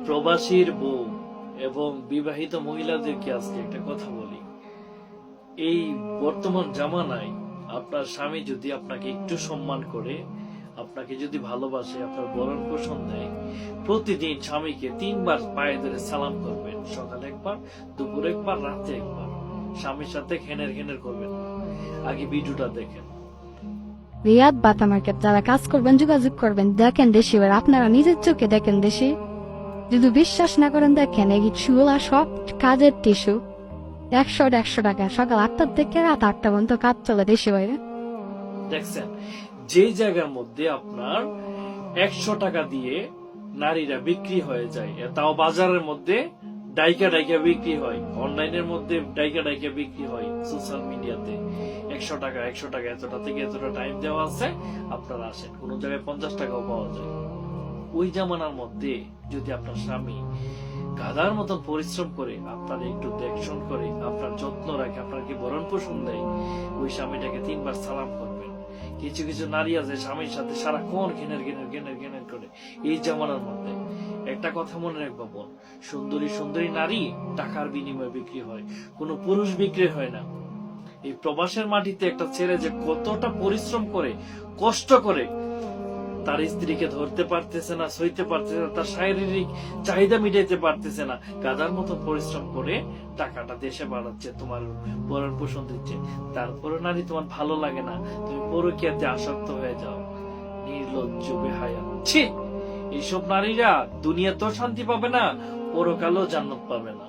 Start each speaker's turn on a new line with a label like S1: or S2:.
S1: প্রবাসীর বউ এবং বিবাহিত মহিলাদেরকে আজকে একটা কথা বলি। এই বর্তমান জামানায় আপনার স্বামী যদি আপনাকে একটু সম্মান করে, আপনাকে যদি ভালোবাসে, আপনার ভরণ পোষণ দেয়, প্রতিদিন স্বামীকে 3 বার পায়ে ধরে সালাম করবেন। সকালে একবার, দুপুরে একবার, রাতে একবার। স্বামীর সাথে ঘেনের ঘেনের করবেন। আগে ভিডিওটা দেখেন।
S2: রিয়াদ বাটা মার্কেট যারা কাজ করবেন যোগাযোগ করবেন, দেখেন দেশি, এবার আপনারা নিজের চোখে দেখেন দেশি। যদি বিশ্বাস না করেন দেখেন এই চুলা সব কাজের টিস্যু 100 টাকা, সকাল 8টার থেকে রাত 8টা পর্যন্ত কাজ চলে দেশি বাইরে।
S1: দেখছেন, যে জায়গার মধ্যে আপনার 100 টাকা দিয়ে নারীরা বিক্রি হয়ে যায়, তাও বাজারের মধ্যে ডাইকা ডাইকা বিক্রি হয়, অনলাইনের মধ্যে ডাইকা ডাইকা বিক্রি হয়, সোশ্যাল মিডিয়াতে 100 টাকা এতটা থেকে এতটা টাইম দেওয়া আছে, আপনারা আসেন। কোন জায়গায় 50 টাকাও পাওয়া যায়। ওই জামানার মধ্যে যদি আপনার স্বামী গাধার মতন পরিশ্রম করে, আপনার একটু দেখশন করে, আপনার যত্ন রাখে, আপনাকে ভরণ পোষণ দেয়, ওই স্বামীটাকে 3 বার সালাম করবেন। কিছু কিছু নারী আছে স্বামীর সাথে সারাক্ষণ ঘেনের করে। এই জামানার মধ্যে একটা কথা মনে রাখবা বোন, সুন্দরী নারী টাকার বিনিময়ে বিক্রি হয়, কোনো পুরুষ বিক্রি হয় না। এই প্রবাসের মাটিতে একটা ছেলে যে কতটা পরিশ্রম করে, কষ্ট করে, তার স্ত্রীকে ধরতে পারতেছে না, সইতে পারতেছে না, তার শারীরিক চাহিদা মিটাইতে পারতেছে না, গাধার মতো পরিশ্রম করে টাকাটা দেশে বাড়াচ্ছে, তোমার ভরণ পোষণ দিচ্ছে। তারপরে নারী তোমার ভালো লাগে না, তুমি পরকীয়াতে আসক্ত হয়ে যাও। নির্লজ্জ বেহায়া, ছি! এইসব নারীরা দুনিয়াতেও শান্তি পাবে না, পরকালেও জান্নাত পাবে না।